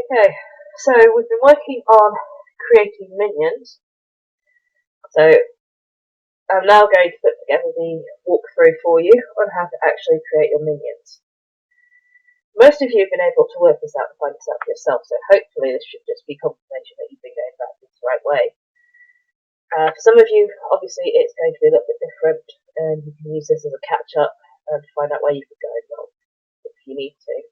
Okay, so we've been working on creating minions. So I'm now going to put together the walkthrough for you on how to actually create your minions. Most of you have been able to work this out and find this out for yourself, so hopefully this should just be confirmation that you've been going about things the right way. For some of you, obviously it's going to be a little bit different, and you can use this as a catch-up to find out where you could go as well, if you need to.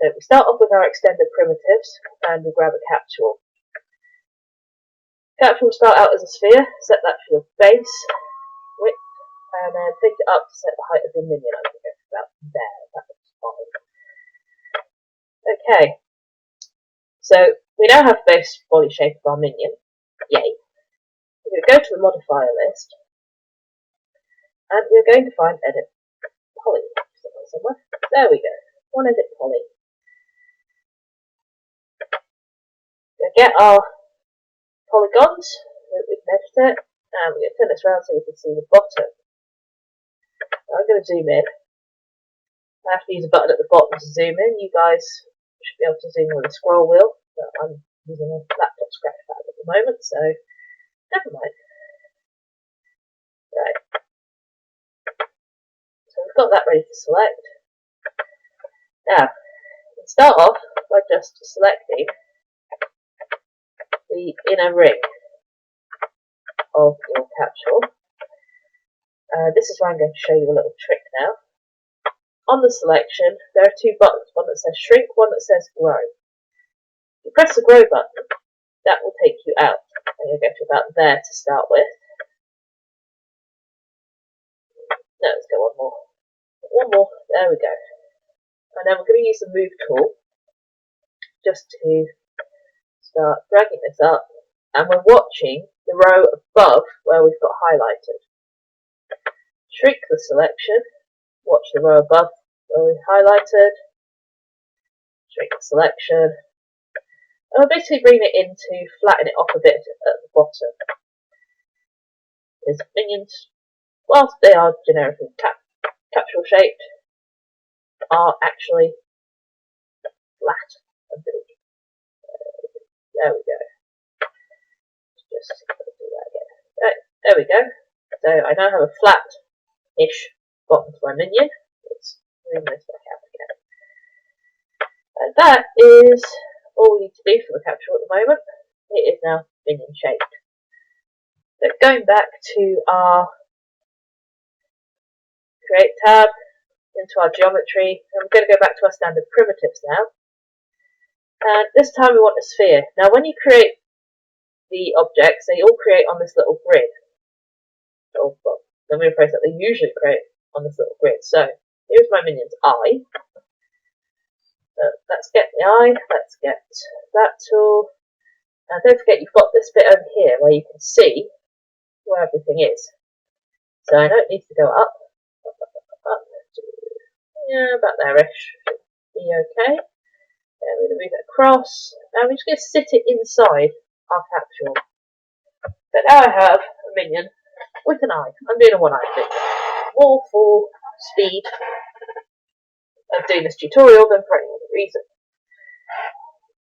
So we start off with our extended primitives, and we'll grab a capsule. Capsule will start out as a sphere, set that for your base, width, and then pick it up to set the height of your minion. I'm going to go about there, that looks fine. Okay, so we now have the base body shape of our minion, yay. We're going to go to the modifier list, and we're going to find edit poly somewhere. There we go, one edit poly. We'll get our polygons, we've measured it, and we're going to turn this around so we can see the bottom. I'm going to zoom in. I have to use a button at the bottom to zoom in. You guys should be able to zoom in with a scroll wheel, but I'm using a laptop scratch pad at the moment, so never mind. Right. So we've got that ready to select. Now, we start off by just selecting the inner ring of your capsule. This is where I'm going to show you a little trick now. On the selection, there are two buttons, one that says shrink, one that says grow. If you press the grow button, that will take you out. I'm going to go to about there to start with. No, let's go one more. One more, there we go. And then we're going to use the move tool just to start dragging this up, and we're watching the row above where we've got highlighted. Shrink the selection, watch the row above where we've highlighted, shrink the selection, and we'll basically bring it in to flatten it off a bit at the bottom. These minions, whilst they are generically capsule shaped, are actually flat underneath. There we go. Just do that again. Right, there we go. So I now have a flat-ish bottom to my minion. Let's zoom this back out again. And that is all we need to do for the capsule at the moment. It is now minion shaped. So going back to our create tab, into our geometry, and we're going to go back to our standard primitives now. And this time we want a sphere. Now when you create the objects, they all create on this little grid. Well, let me rephrase that, they usually create on this little grid. So here's my minion's eye. So let's get the eye, let's get that tool. And don't forget you've got this bit over here where you can see where everything is. So I know it needs to go up. Yeah, about there-ish. Should be okay. Then we're going to move it across, and we're just going to sit it inside our capsule. So now I have a minion with an eye. I'm doing a one-eye thing. More for speed of doing this tutorial than for any other reason.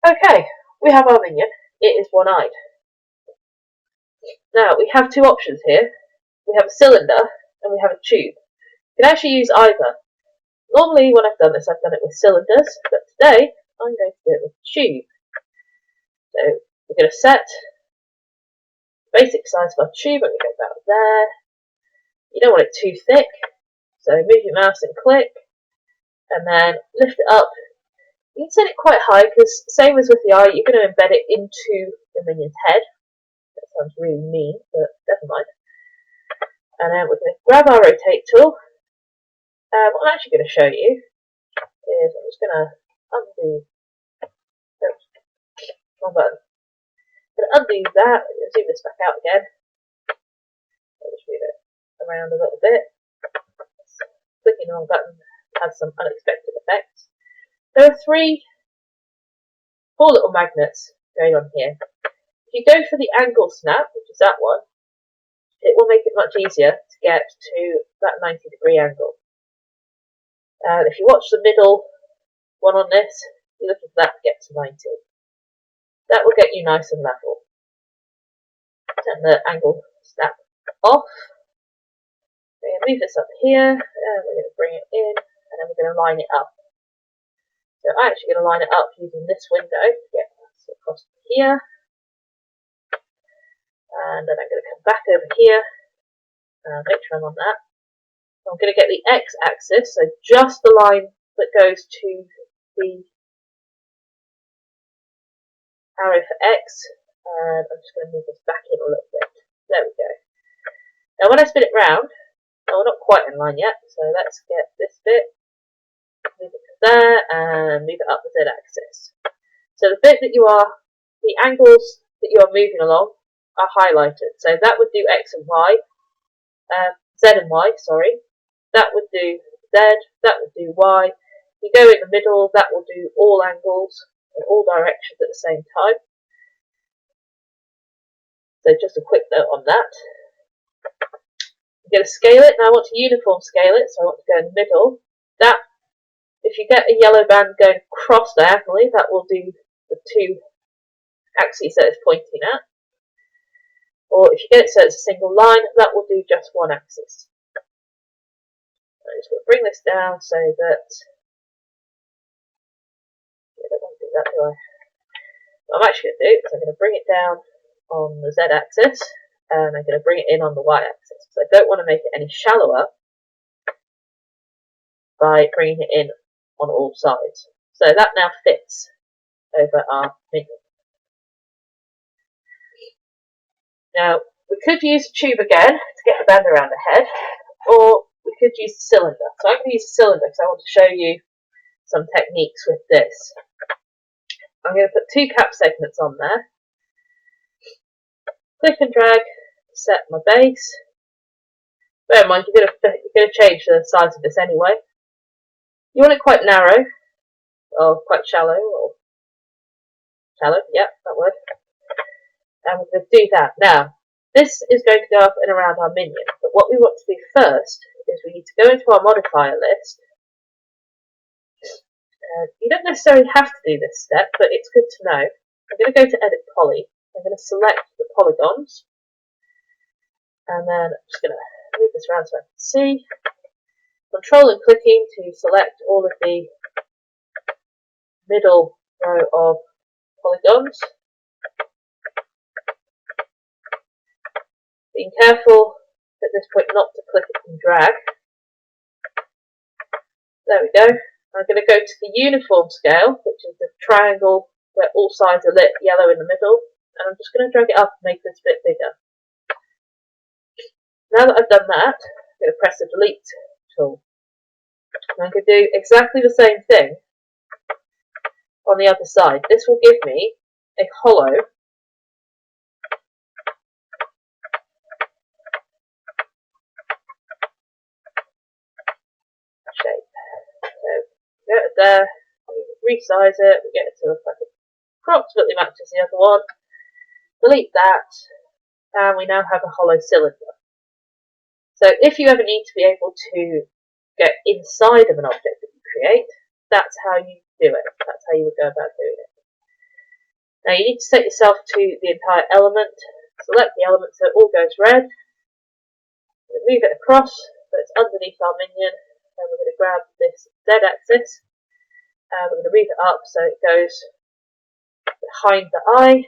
Okay, we have our minion. It is one-eyed. Now, we have two options here. We have a cylinder, and we have a tube. You can actually use either. Normally, when I've done this, I've done it with cylinders, but today, I'm going to do it with a tube. So, we're going to set the basic size of our tube, and we go about there. You don't want it too thick, so move your mouse and click, and then lift it up. You can set it quite high, because same as with the eye, you're going to embed it into the minion's head. That sounds really mean, but never mind. And then we're going to grab our rotate tool. What I'm actually going to show you is I'm just going to undo. Wrong button. I'm going to undo that. I'm going to zoom this back out again. I'll just move it around a little bit. Clicking the wrong button has some unexpected effects. There are four little magnets going on here. If you go for the angle snap, which is that one, it will make it much easier to get to that 90-degree angle. If you watch the middle one on this, You're looking for that to get to 90. That will get you nice and level. Turn the angle snap off. We're going to move this up here, and we're going to bring it in, and then we're going to line it up. So I'm actually going to line it up using this window to get across here. And then I'm going to come back over here, and make sure I'm on that. I'm going to get the x-axis, so just the line that goes to the arrow for x, and I'm just going to move this back in a little bit. There we go. Now when I spin it round, we're not quite in line yet, so let's get this bit, move it to there, and move it up the z-axis. So the bit that the angles that you are moving along are highlighted. So that would do x and y, z and y, sorry. That would do z, that would do y. If you go in the middle, that will do all angles in all directions at the same time. So just a quick note on that. I'm going to scale it. Now I want to uniform scale it, so I want to go in the middle. That, if you get a yellow band going across diagonally, that will do the two axes that it's pointing at. Or if you get it so it's a single line, that will do just one axis. I'm just going to bring this down so that I don't want to do that, do I? What I'm actually going to do is I'm going to bring it down on the z-axis, and I'm going to bring it in on the y-axis. So I don't want to make it any shallower by bringing it in on all sides. So that now fits over our minion. Now, we could use a tube again to get the band around the head, or we could use a cylinder. So I'm going to use a cylinder because I want to show you some techniques with this. I'm going to put two cap segments on there. Click and drag to set my base. Bear in mind, you're going to change the size of this anyway. You want it quite narrow, or quite shallow, yep, that word. And we're going to do that. Now, this is going to go up and around our minion, but what we want to do first is we need to go into our modifier list. You don't necessarily have to do this step, but it's good to know. I'm going to go to Edit Poly. I'm going to select the polygons, and then I'm just going to move this around so I can see. Control and clicking to select all of the middle row of polygons. Being careful at this point not to click it and drag. There we go. I'm going to go to the uniform scale, which is the triangle where all sides are lit yellow in the middle, and I'm just going to drag it up and make this a bit bigger. Now that I've done that, I'm going to press the delete tool. And I'm going to do exactly the same thing on the other side. This will give me a hollow shape. So we get it there, we resize it, we get it to look like it approximately matches the other one. Delete that, and we now have a hollow cylinder. So if you ever need to be able to get inside of an object that you create, that's how you do it. That's how you would go about doing it. Now you need to set yourself to the entire element. Select the element so it all goes red. Move it across so it's underneath our minion. And we're going to grab this z-axis. And we're going to move it up so it goes behind the eye.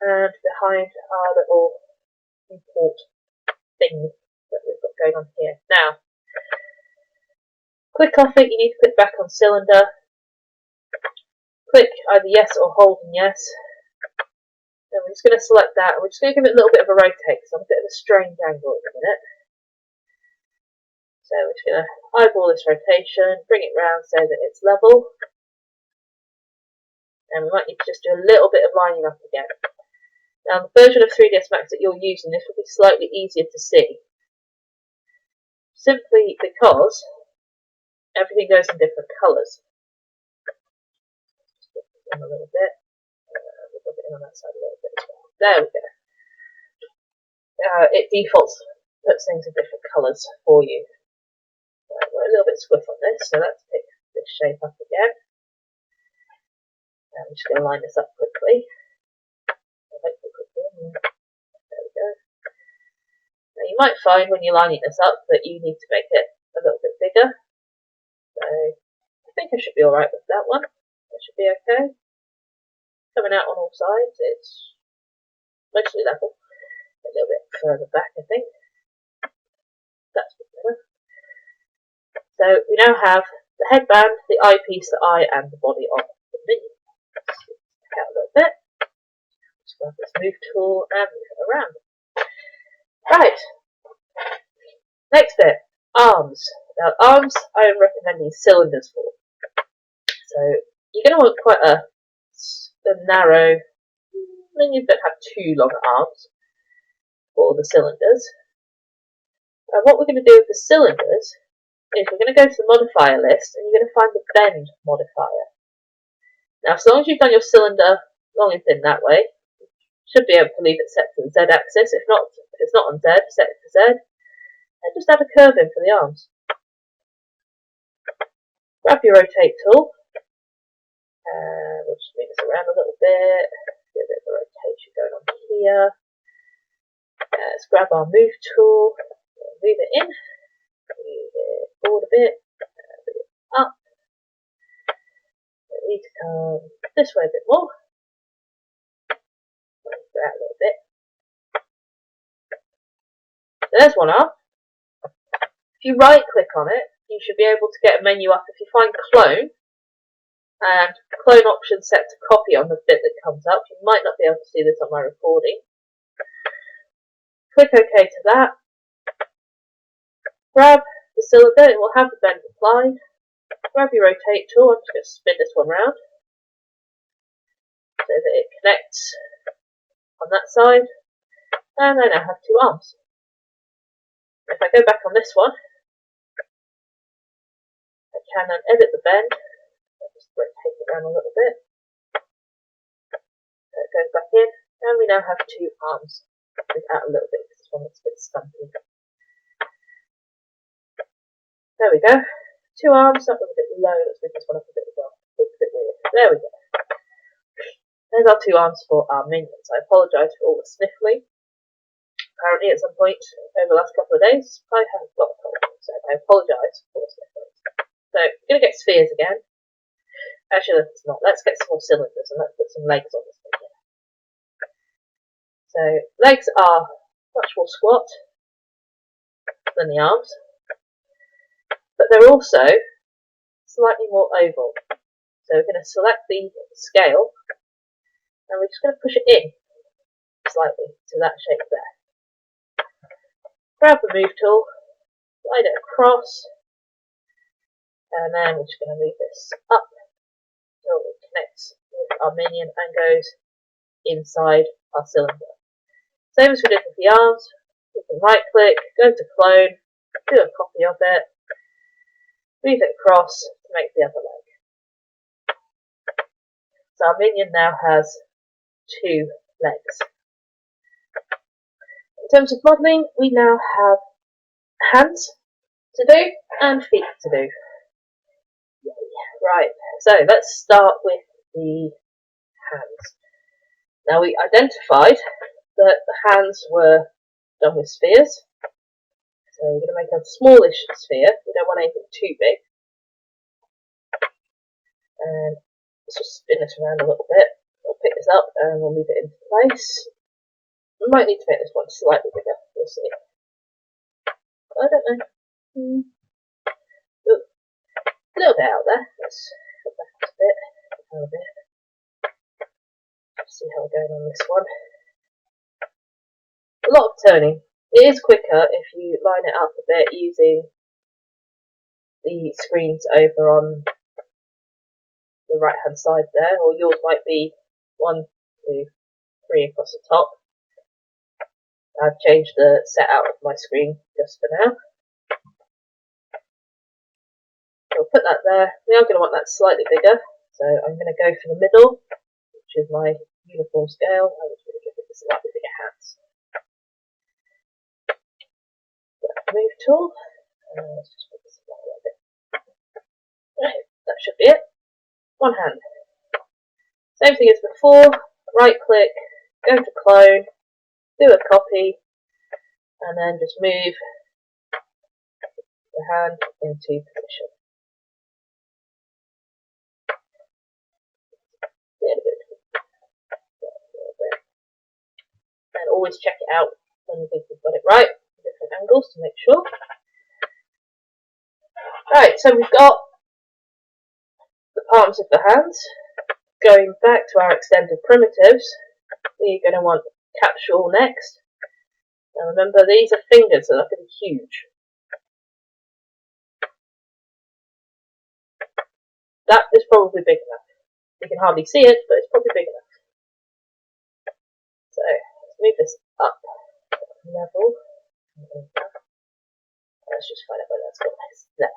And behind our little import thing that we've got going on here. Now, click off it, you need to click back on cylinder. Click either yes or hold and yes. Then we're just going to select that, and we're just going to give it a little bit of a rotate, because I'm a bit of a strange angle at the minute. So we're just going to eyeball this rotation, bring it round so that it's level. And we might need to just do a little bit of lining up again. Now, the version of 3ds Max that you're using, this will be slightly easier to see. Simply because everything goes in different colours. Just put it in a little bit. We'll put it in on that side a little bit as well. There we go. It defaults, puts things in different colours for you. Right, we're a little bit squiff on this, so let's pick this this shape up again. I'm just going to line this up quickly. There we go. Now you might find when you're lining this up that you need to make it a little bit bigger. So I think I should be alright with that one. That should be okay. Coming out on all sides, it's mostly level. A little bit further back, I think. That's a bit better. So we now have the headband, the eyepiece, the eye, and the body of the minion. Let's check out a little bit. Just grab this move tool and move it around. Right. Next bit, arms. Now arms, I am recommending cylinders for. So you're going to want quite a narrow, then you don't have too long arms for the cylinders. And what we're going to do with the cylinders is we're going to go to the modifier list and you're going to find the bend modifier. Now as long as you've done your cylinder long and thin that way, you should be able to leave it set to the Z axis. If it's not on Z, set it to Z. And just add a curve in for the arms. Grab your rotate tool. We'll just move this around a little bit. Get a bit of a rotation going on here. Let's grab our move tool. Move it in. Move it forward a bit. Move it up. We need to come this way a bit more. Move it out a little bit. So there's one arm. If you right click on it, you should be able to get a menu up. If you find clone, and clone option set to copy on the bit that comes up, you might not be able to see this on my recording. Click OK to that. Grab the cylinder, it will have the bend applied. Grab your rotate tool, I'm just going to spin this one round so that it connects on that side. And I now have two arms. If I go back on this one, I can then edit the bend. I'll just rotate it around a little bit. So it goes back in, and we now have two arms. Move out a little bit because this one looks a bit stumpy. There we go. Two arms, that was a bit low. Let's move this one up a bit as well. Looks a bit weird. There we go. There's our two arms for our minions. I apologise for all the sniffling. Apparently at some point over the last couple of days I have got a cold, so I apologise for the sniffling. So we're going to get spheres again. Actually let's not. Let's get some more cylinders and let's put some legs on this thing here. So legs are much more squat than the arms, but they're also slightly more oval. So we're going to select the scale and we're just going to push it in slightly to that shape there. Grab the move tool, slide it across, and then we're just going to move this up until it connects with our minion and goes inside our cylinder. Same as we did with the arms, we can right click, go to clone, do a copy of it, move it across to make the other leg. So our minion now has two legs. In terms of modelling, we now have hands to do and feet to do. Right, so let's start with the hands. Now we identified that the hands were done with spheres. So we're going to make a smallish sphere. We don't want anything too big. And let's just spin this around a little bit. We'll pick this up and we'll move it into place. We might need to make this one slightly bigger. We'll see. I don't know. Look, a little bit out there. Let's come back a bit. A bit. Let's see how we're going on this one. A lot of turning. It is quicker if you line it up a bit using the screens over on the right hand side there, or yours might be 1, 2, 3 across the top. I've changed the set out of my screen just for now. So we'll put that there. We are going to want that slightly bigger, so I'm going to go for the middle, which is my uniform scale. I was going to give it a slightly bigger hands. Move tool. Let's just put this a little bit. Right, that one hand. Same thing as before, right click, go to clone, do a copy, and then just move the hand into position. And always check it out when you think you've got it right, different angles to make sure. Right, so we've got the palms of the hands. Going back to our extended primitives, we're going to want capsule next. Now remember, these are fingers, so they're not going to be huge. That is probably big enough. You can hardly see it, but it's probably big enough. So let's move this up level. Let's just find out where that's got next. There.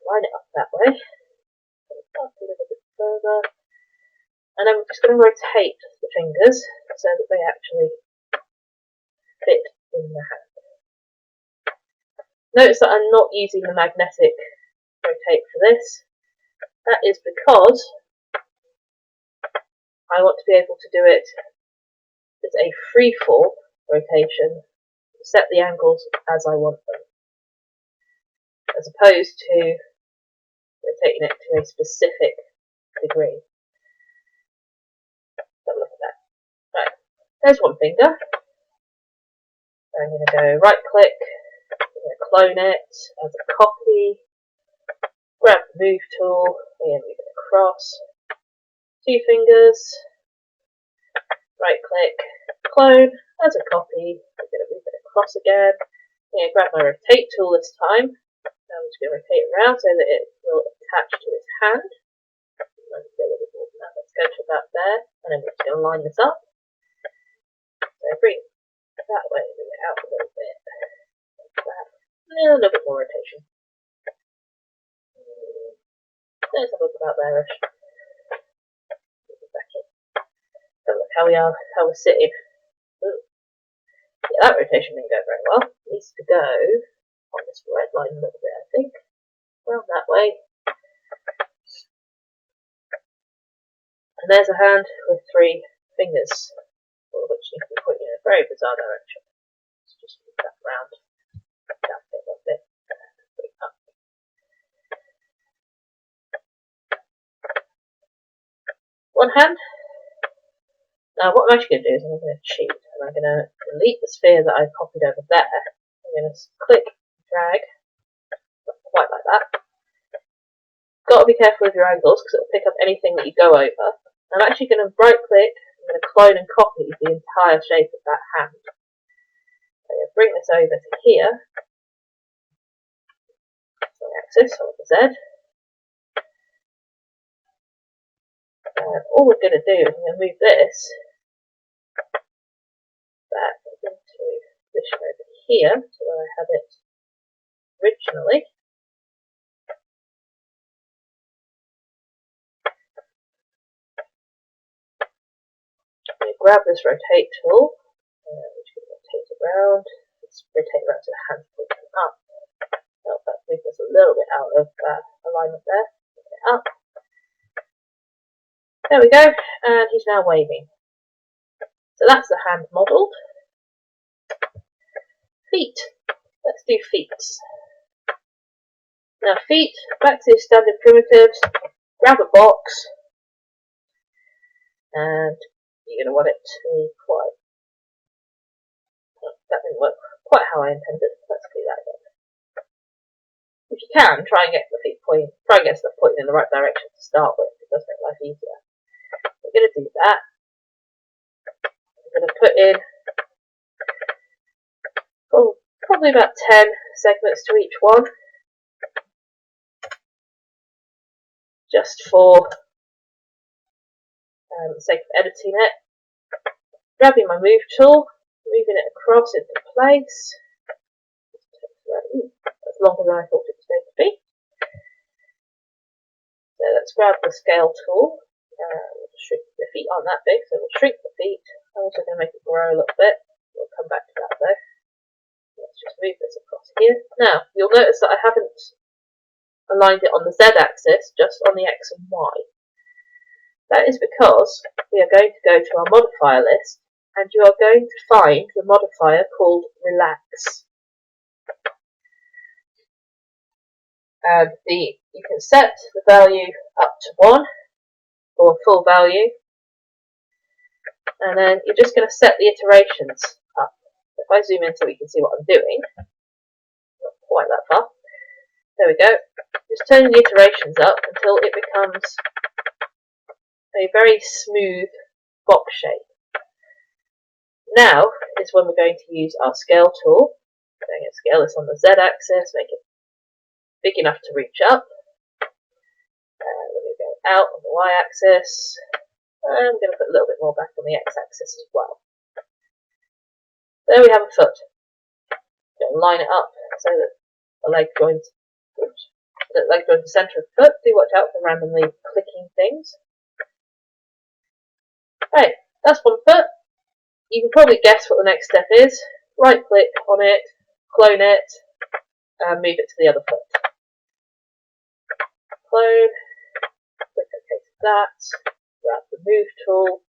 Line it up that way. Up a little bit further. And then we're just going to rotate the fingers so that they actually fit in the hand. Notice that I'm not using the magnetic rotate for this. That is because I want to be able to do it as a freeform rotation, set the angles as I want them, as opposed to rotating it to a specific degree. Have a look at that. Right, there's one finger. I'm going to go right click, I'm going to clone it as a copy, grab the move tool, and move it across. 2 fingers, right click, clone as a copy, I'm going to move it across again. I'm going to grab my rotate tool this time. I'm just going to rotate it around so that it will attach to its hand. Let's go to about there, and then we're just going to line this up. So bring it that way, bring it out a little bit. Like that. And a little bit more rotation. Let's have a look about there-ish. Back in. So look how we're sitting. Ooh. Yeah, that rotation didn't go very well. It needs to go on this red line a little bit, I think. Around that way. And there's a hand with 3 fingers, all of which need to be pointing in a very bizarre direction. Let's just move that round, down a little bit, bring it up. One hand. Now what I'm actually going to do is I'm going to cheat, and I'm going to delete the sphere that I've copied over there. I'm going to click, drag, not quite like that. Got to be careful with your angles because it'll pick up anything that you go over. I'm actually going to right click, I'm going to clone and copy the entire shape of that hand. I'm going to bring this over to here, so the axis on the Z. All we're going to do is I'm going to move this back into position over here, to where I had it originally. I'm going to grab this rotate tool, which can rotate around. Let's rotate around so the hand's pointing up. Oh, that moved us a little bit out of alignment there. Bring it up. There we go, and he's now waving. So that's the hand modelled. Feet. Let's do feet. Now feet, back to the standard primitives. Grab a box, and you're going to want it to be quite. Oh, that didn't work quite how I intended. Let's do that again. If you can, try and get the feet pointing. Try and get stuff pointing in the right direction to start with. It does make life easier. We're going to do that. I'm going to put in probably about 10 segments to each one, just for the sake of editing it. Grabbing my move tool, moving it across into place. That's longer than I thought it was going to be. So let's grab the scale tool. We'll shrink the feet aren't that big, so we'll shrink the feet. I'm also going to make it grow a little bit. We'll come back to that though. Let's just move this across here. Now, you'll notice that I haven't aligned it on the z-axis, just on the x and y. That is because we are going to go to our modifier list, and you are going to find the modifier called relax. And you can set the value up to 1, or full value, and then you're just going to set the iterations up. If I zoom in so we can see what I'm doing, not quite that far, there we go, just turning the iterations up until it becomes a very smooth box shape. Now is when we're going to use our scale tool. We're going to scale this on the z-axis, make it big enough to reach up. We're going to go out on the y-axis. I'm going to put a little bit more back on the x-axis as well. There we have a foot. I'm going to line it up so that the leg joins the centre of the foot. Do watch out for randomly clicking things. Right, that's one foot. You can probably guess what the next step is. Right click on it, clone it, and move it to the other foot. Clone, click OK to that, grab the move tool,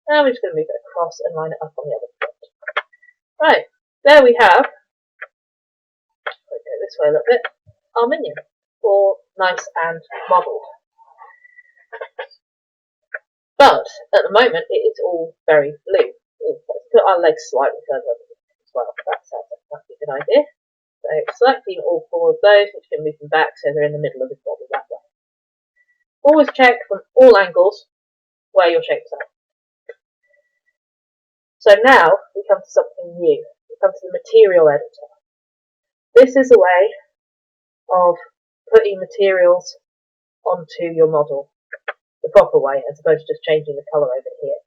and we're just going to move it across and line it up on the other foot. Right, there we have, let's go this way a little bit, our minion, all nice and modelled. But at the moment it is all very blue. Let's put our legs slightly further up as well. That sounds like a good idea. So selecting all 4 of those, which can move them back so they're in the middle of the body that way. Always check from all angles where your shapes are. So now we come to something new. We come to the material editor. This is a way of putting materials onto your model the proper way, as opposed to just changing the colour over here.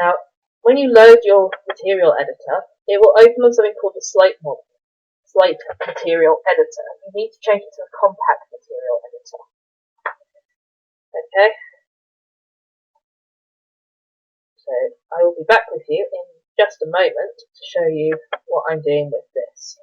Now, when you load your material editor, it will open on something called the slate material editor. You need to change it to a compact material editor. Okay? So I will be back with you in just a moment to show you what I'm doing with this.